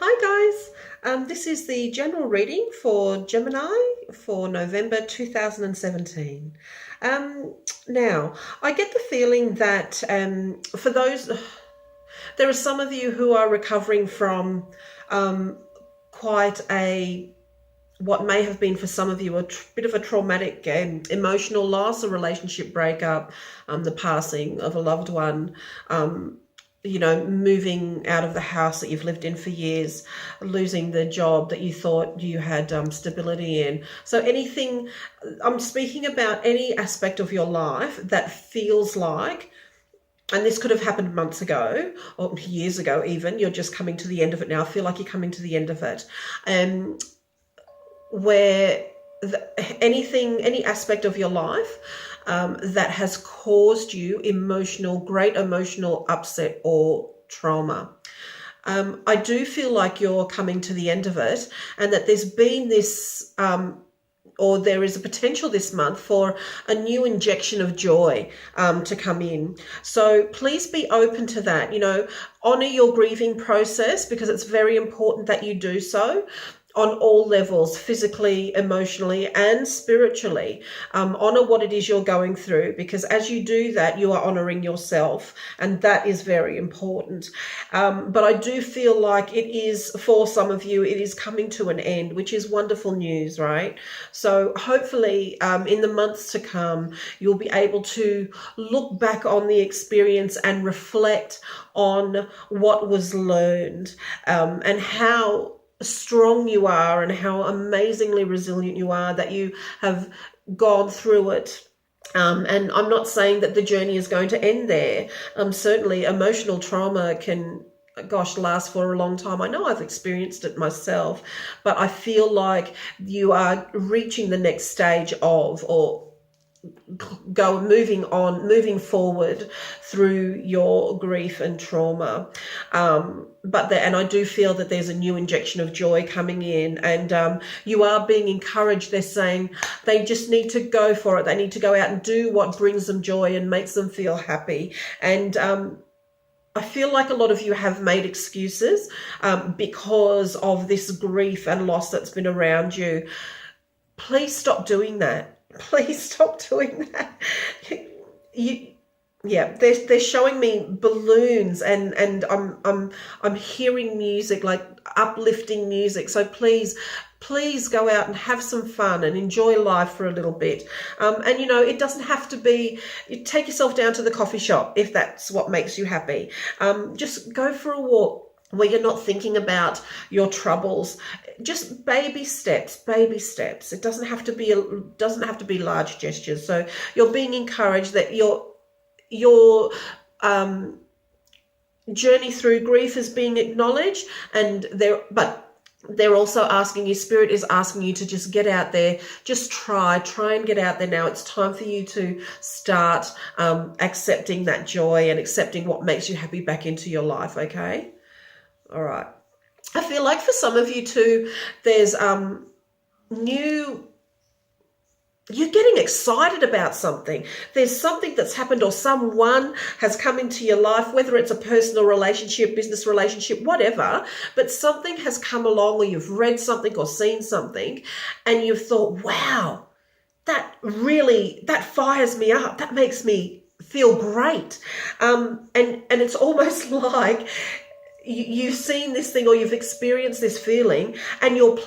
Hi guys, this is the general reading for Gemini for November 2017. Now, I get the feeling that for those, there are some of you who are recovering from quite what may have been for some of you a bit of a traumatic emotional loss, a relationship breakup, the passing of a loved one, moving out of the house that you've lived in for years, losing the job that you thought you had stability in. So anything, I'm speaking about any aspect of your life that feels like, and this could have happened months ago or years ago even, you're just coming to the end of it now. I feel like you're coming to the end of it. Where any aspect of your life that has caused you great emotional upset or trauma. I do feel like you're coming to the end of it, and that there's been this or there is a potential this month for a new injection of joy to come in. So please be open to that. Honor your grieving process, because it's very important that you do so on all levels, physically, emotionally, and spiritually. Honor what it is you're going through, because as you do that, you are honoring yourself, and that is very important. But I do feel like it is, for some of you, it is coming to an end, which is wonderful news, right? So hopefully in the months to come, you'll be able to look back on the experience and reflect on what was learned, and how strong you are and how amazingly resilient you are, that you have gone through it. And I'm not saying that the journey is going to end there. Certainly emotional trauma can, last for a long time. I know I've experienced it myself, but I feel like you are reaching the next stage moving forward through your grief and trauma. And I do feel that there's a new injection of joy coming in, and you are being encouraged. They're saying they just need to go for it. They need to go out and do what brings them joy and makes them feel happy. And I feel like a lot of you have made excuses because of this grief and loss that's been around you. Please stop doing that. Please stop doing that. They're showing me balloons, and I'm hearing music, like uplifting music. So please go out and have some fun and enjoy life for a little bit. And it doesn't have to be, you take yourself down to the coffee shop if that's what makes you happy. Just go for a walk where you're not thinking about your troubles. Just baby steps. It doesn't have to be large gestures. So you're being encouraged that your journey through grief is being acknowledged, and they're also asking you, Spirit is asking you to just get out there, just try and get out there now. It's time for you to start accepting that joy and accepting what makes you happy back into your life, okay? All right. I feel like for some of you too, there's you're getting excited about something. There's something that's happened, or someone has come into your life, whether it's a personal relationship, business relationship, whatever, but something has come along, or you've read something or seen something, and you've thought, wow, that fires me up. That makes me feel great. And it's almost like you've seen this thing, or you've experienced this feeling, and you're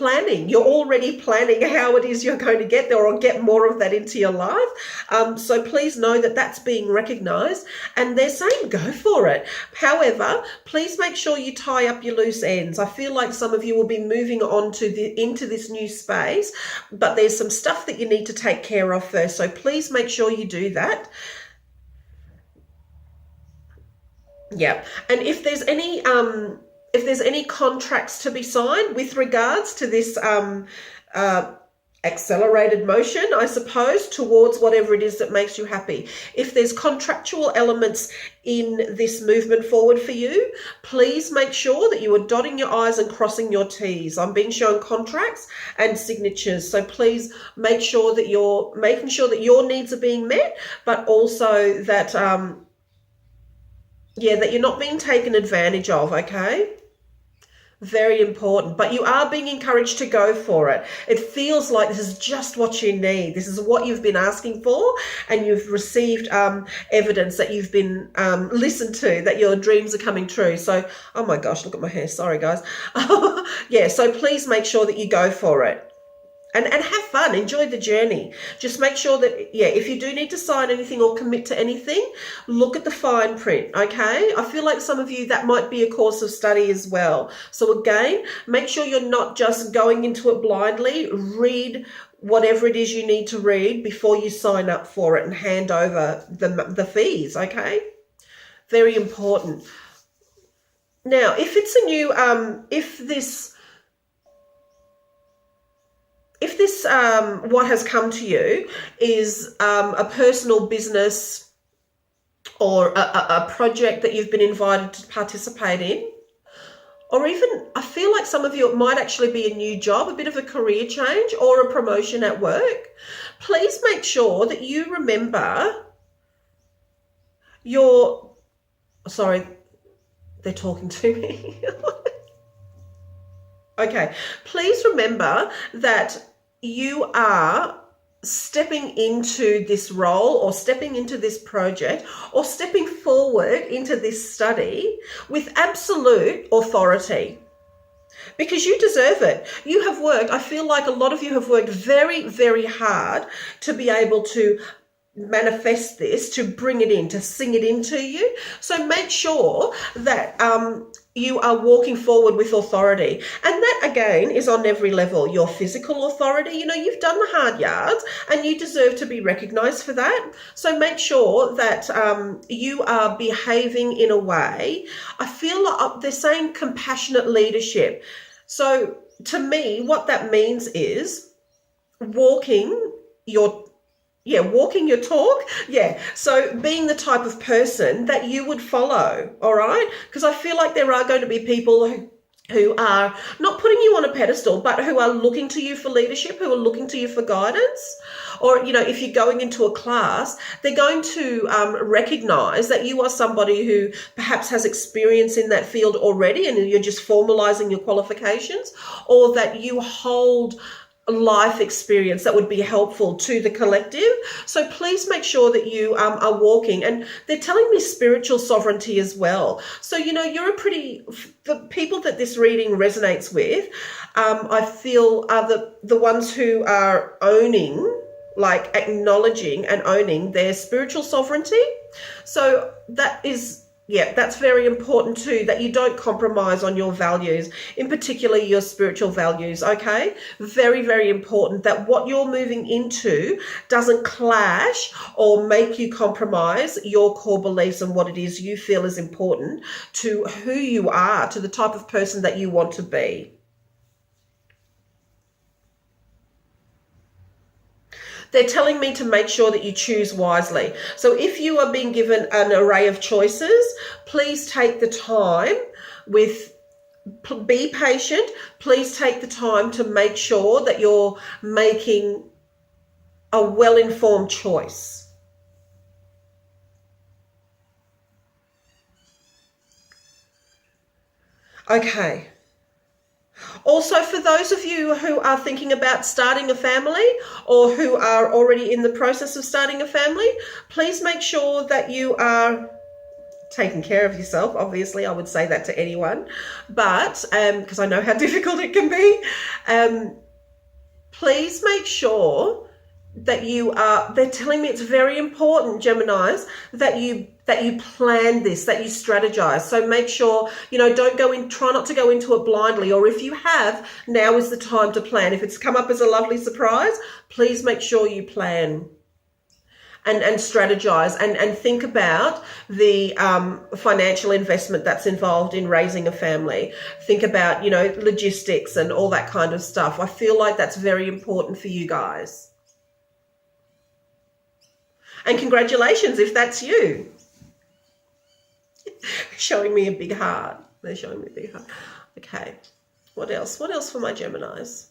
already planning how it is you're going to get there, or get more of that into your life. So please know that that's being recognized, and they're saying go for it. However, please make sure you tie up your loose ends. I feel like some of you will be moving on into this new space, but there's some stuff that you need to take care of first. So please make sure you do that. Yeah, and if there's any contracts to be signed with regards to this accelerated motion, I suppose, towards whatever it is that makes you happy. If there's contractual elements in this movement forward for you, please make sure that you are dotting your I's and crossing your T's. I'm being shown contracts and signatures. So please make sure that you're making sure that your needs are being met, but also that that you're not being taken advantage of, okay? Very important, but you are being encouraged to go for it. It feels like this is just what you need. This is what you've been asking for, and you've received evidence that you've been listened to, that your dreams are coming true. So, oh my gosh, look at my hair. Sorry, guys. Yeah, so please make sure that you go for it. And have fun, enjoy the journey. Just make sure that, yeah, if you do need to sign anything or commit to anything, look at the fine print, okay? I feel like some of you, that might be a course of study as well. So again, make sure you're not just going into it blindly. Read whatever it is you need to read before you sign up for it and hand over the fees, okay? Very important. Now, if it's a new, if this what has come to you is a personal business or a project that you've been invited to participate in, or even, I feel like some of you, it might actually be a new job, a bit of a career change or a promotion at work, please make sure that you remember sorry, they're talking to me. Okay, please remember that you are stepping into this role or stepping into this project or stepping forward into this study with absolute authority, because you deserve it. You have worked, I feel like a lot of you have worked very, very hard to be able to manifest this, to bring it in, to sing it into you. So make sure that you are walking forward with authority. And that, again, is on every level. Your physical authority, you've done the hard yards and you deserve to be recognized for that. So make sure that you are behaving in a way. I feel like they're saying compassionate leadership. So to me, what that means is walking your talk. Yeah. So being the type of person that you would follow. All right. Because I feel like there are going to be people who are not putting you on a pedestal, but who are looking to you for leadership, who are looking to you for guidance. Or, if you're going into a class, they're going to recognize that you are somebody who perhaps has experience in that field already and you're just formalizing your qualifications, or that you hold life experience that would be helpful to the collective. So please make sure that you are walking, and they're telling me spiritual sovereignty as well. So, you're the people that this reading resonates with, I feel are the ones who are owning, like acknowledging and owning their spiritual sovereignty. So that's very important too, that you don't compromise on your values, in particular your spiritual values, okay? Very, very important that what you're moving into doesn't clash or make you compromise your core beliefs and what it is you feel is important to who you are, to the type of person that you want to be. They're telling me to make sure that you choose wisely. So if you are being given an array of choices, please take the time be patient. Please take the time to make sure that you're making a well-informed choice. Okay. Also, for those of you who are thinking about starting a family or who are already in the process of starting a family, please make sure that you are taking care of yourself. Obviously, I would say that to anyone, but because I know how difficult it can be, please make sure that they're telling me it's very important, Geminis, that you plan this, that you strategize. So make sure, try not to go into it blindly, or if you have, now is the time to plan. If it's come up as a lovely surprise, please make sure you plan and strategize and think about the financial investment that's involved in raising a family. Think about, logistics and all that kind of stuff. I feel like that's very important for you guys. And congratulations if that's you. Showing me a big heart. They're showing me a big heart. Okay. What else? What else for my Geminis?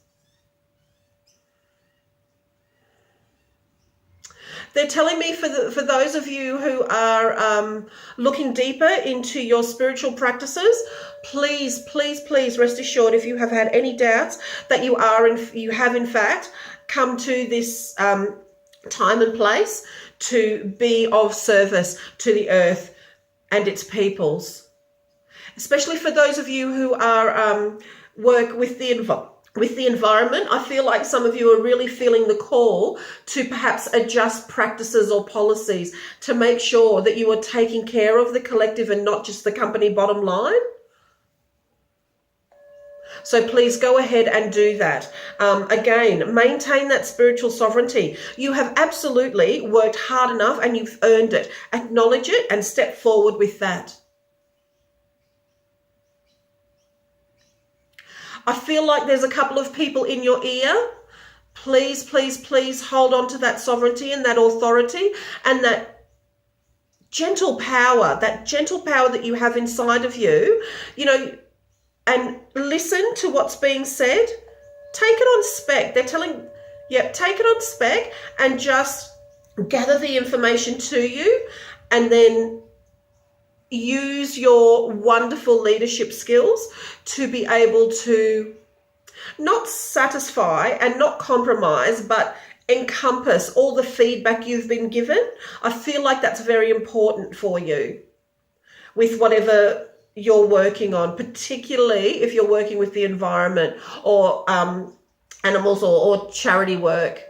They're telling me for those of you who are looking deeper into your spiritual practices, please, please, please rest assured, if you have had any doubts, that you have in fact come to this time and place to be of service to the earth and its peoples. Especially for those of you who are work with the environment, I feel like some of you are really feeling the call to perhaps adjust practices or policies to make sure that you are taking care of the collective and not just the company bottom line. So please go ahead and do that. Again, maintain that spiritual sovereignty. You have absolutely worked hard enough and you've earned it. Acknowledge it and step forward with that. I feel like there's a couple of people in your ear. Please, please, please hold on to that sovereignty and that authority and that gentle power that you have inside of you, and listen to what's being said. Take it on spec. They're telling, take it on spec and just gather the information to you and then use your wonderful leadership skills to be able to not satisfy and not compromise, but encompass all the feedback you've been given. I feel like that's very important for you with whatever you're working on, particularly if you're working with the environment or animals or charity work.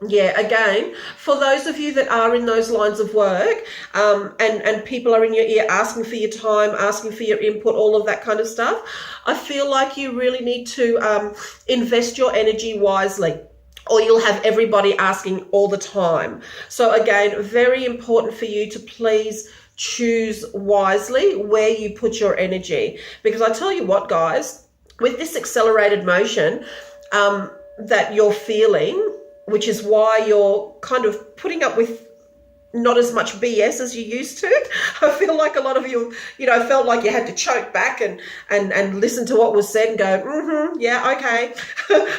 Yeah, again, for those of you that are in those lines of work, and people are in your ear asking for your time, asking for your input, all of that kind of stuff, I feel like you really need to invest your energy wisely, or you'll have everybody asking all the time. So again, very important for you to please choose wisely where you put your energy. Because I tell you what, guys, with this accelerated motion that you're feeling, which is why you're kind of putting up with not as much BS as you used to. I feel like a lot of you, felt like you had to choke back and listen to what was said and go, yeah, okay,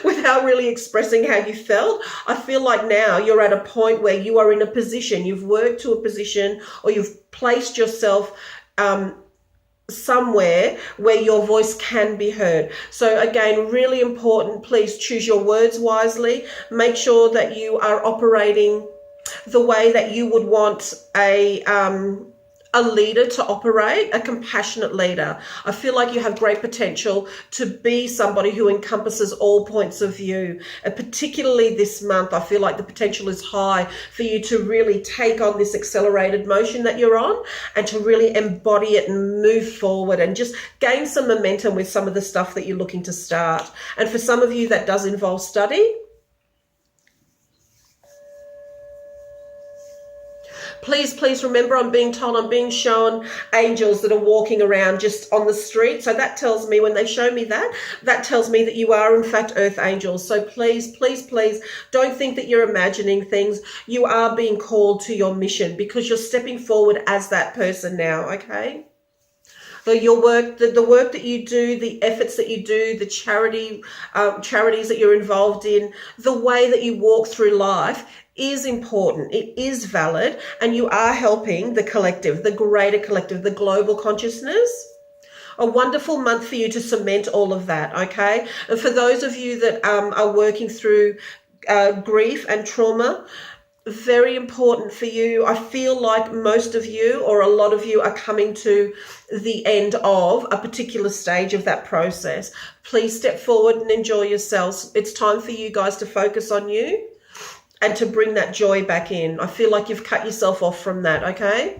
without really expressing how you felt. I feel like now you're at a point where you are in a position, you've worked to a position, or you've placed yourself somewhere where your voice can be heard. So again, really important, please choose your words wisely. Make sure that you are operating the way that you would want a leader to operate, a compassionate leader. I feel like you have great potential to be somebody who encompasses all points of view. And particularly this month, I feel like the potential is high for you to really take on this accelerated motion that you're on and to really embody it and move forward and just gain some momentum with some of the stuff that you're looking to start. And for some of you, that does involve study. Please remember, I'm being shown angels that are walking around just on the street. So that tells me, when they show me that tells me that you are in fact earth angels. So please don't think that you're imagining things. You are being called to your mission because you're stepping forward as that person now, okay? So your work, the work that you do, the efforts that you do, the charities that you're involved in, the way that you walk through life is important. It is valid, and you are helping the collective, the greater collective, the global consciousness. A wonderful month for you to cement all of that, okay? And for those of you that are working through grief and trauma, very important for you. I feel like most of you, or a lot of you, are coming to the end of a particular stage of that process. Please step forward and enjoy yourselves. It's time for you guys to focus on you and to bring that joy back in. I feel like you've cut yourself off from that, okay?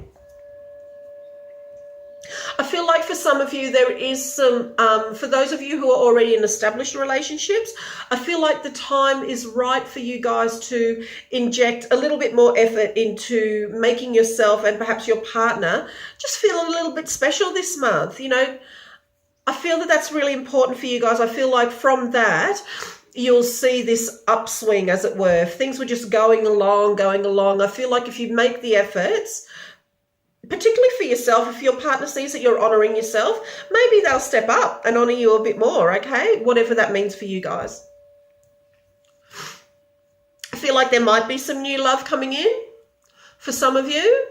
I feel like for some of you, there is some, for those of you who are already in established relationships, I feel like the time is right for you guys to inject a little bit more effort into making yourself and perhaps your partner just feel a little bit special this month. I feel that that's really important for you guys. I feel like from that, you'll see this upswing, as it were. If things were just going along, I feel like if you make the efforts, particularly for yourself, if your partner sees that you're honoring yourself, maybe they'll step up and honor you a bit more, okay? Whatever that means for you guys. feel like there might be some new love coming in for some of you.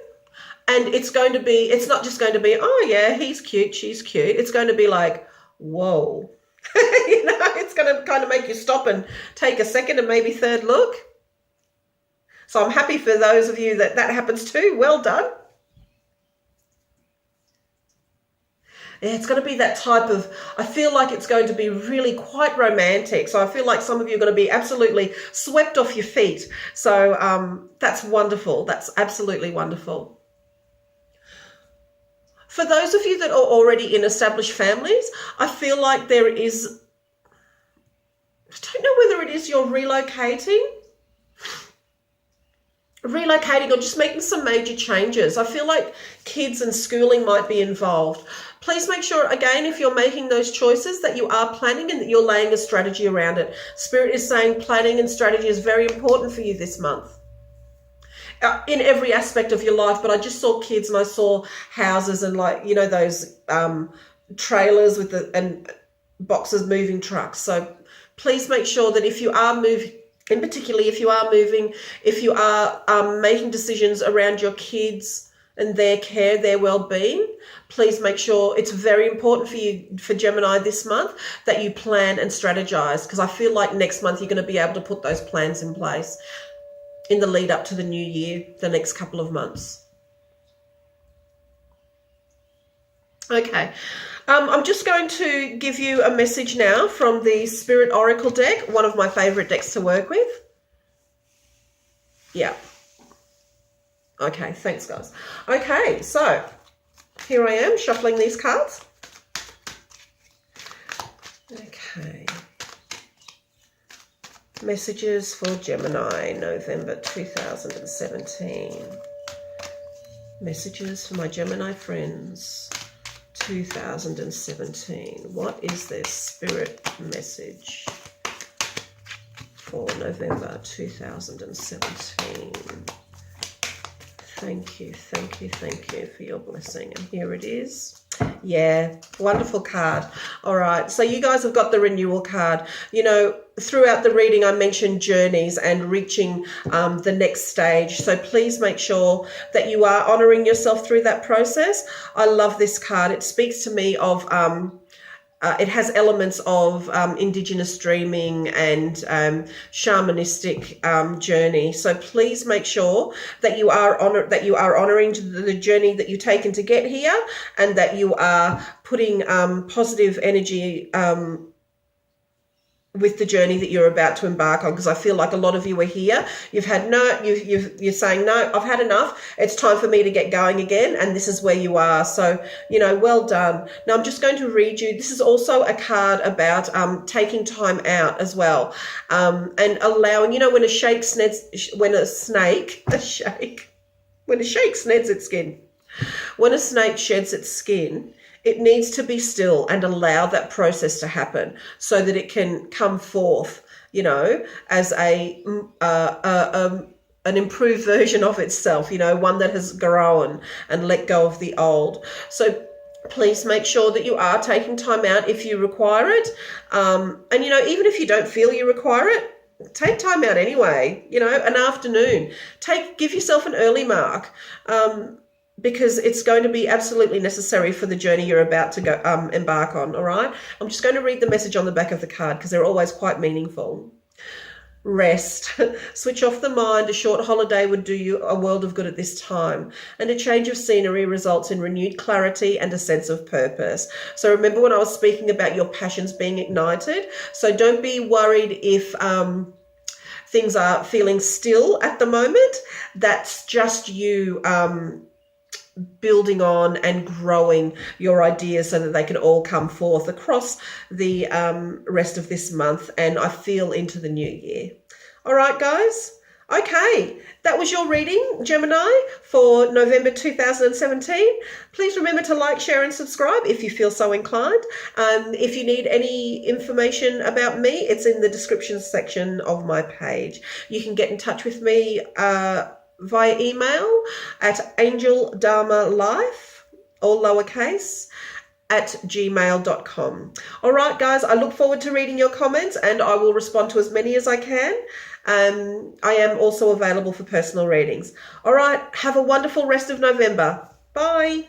And it's not just going to be, oh yeah, he's cute, she's cute. It's going to be like, whoa. It's going to kind of make you stop and take a second and maybe third look. So I'm happy for those of you that happens too. Well done. Yeah, it's going to be that type of, I feel like it's going to be really quite romantic. So I feel like some of you are going to be absolutely swept off your feet. So that's wonderful. That's absolutely wonderful. For those of you that are already in established families, I feel like there is, I don't know whether it is you're relocating or just making some major changes. I feel like kids and schooling might be involved. Please make sure, again, if you're making those choices, that you are planning and that you're laying a strategy around it. Spirit is saying planning and strategy is very important for you this month. In every aspect of your life, but I just saw kids and I saw houses and those trailers and boxes, moving trucks. So please make sure that if you are moving, and particularly if you are moving, if you are making decisions around your kids and their care, their well-being, please make sure, it's very important for you, for Gemini this month, that you plan and strategize, because I feel like next month you're going to be able to put those plans in place in the lead up to the new year, the next couple of months. Okay, I'm just going to give you a message now from the Spirit Oracle deck, one of my favorite decks to work with. Yeah. Okay, thanks guys. Okay, so here I am shuffling these cards. Okay. Messages for Gemini, November 2017. Messages for my Gemini friends, 2017. What is their spirit message for November 2017? Thank you, thank you, thank you for your blessing. And here it is. Yeah, wonderful card. All right, so you guys have got the renewal card. Throughout the reading, I mentioned journeys and reaching the next stage. So please make sure that you are honoring yourself through that process. I love this card. It speaks to me of, it has elements of Indigenous dreaming and shamanistic journey. So please make sure that you are honoring the journey that you've taken to get here, and that you are putting positive energy with the journey that you're about to embark on, because I feel like a lot of you are here. You're saying, no, I've had enough. It's time for me to get going again. And this is where you are. So, well done. Now I'm just going to read you. This is also a card about taking time out as well. And allowing, when a snake sheds its skin. When a snake sheds its skin, it needs to be still and allow that process to happen so that it can come forth, as an improved version of itself, one that has grown and let go of the old. So please make sure that you are taking time out if you require it. And, even if you don't feel you require it, take time out anyway, an afternoon. Give yourself an early mark. Because it's going to be absolutely necessary for the journey you're about to go embark on, all right? I'm just going to read the message on the back of the card because they're always quite meaningful. Rest. Switch off the mind. A short holiday would do you a world of good at this time. And a change of scenery results in renewed clarity and a sense of purpose. So remember when I was speaking about your passions being ignited? So don't be worried if things are feeling still at the moment. That's just you building on and growing your ideas so that they can all come forth across the rest of this month, and I feel into the new year. All right, guys. Okay, that was your reading, Gemini, for November 2017. Please remember to like, share and subscribe if you feel so inclined. If you need any information about me, it's in the description section of my page. You can get in touch with me via email at angeldharmalife, all lowercase, gmail.com. All right, guys, I look forward to reading your comments and I will respond to as many as I can. I am also available for personal readings. All right, have a wonderful rest of November. Bye.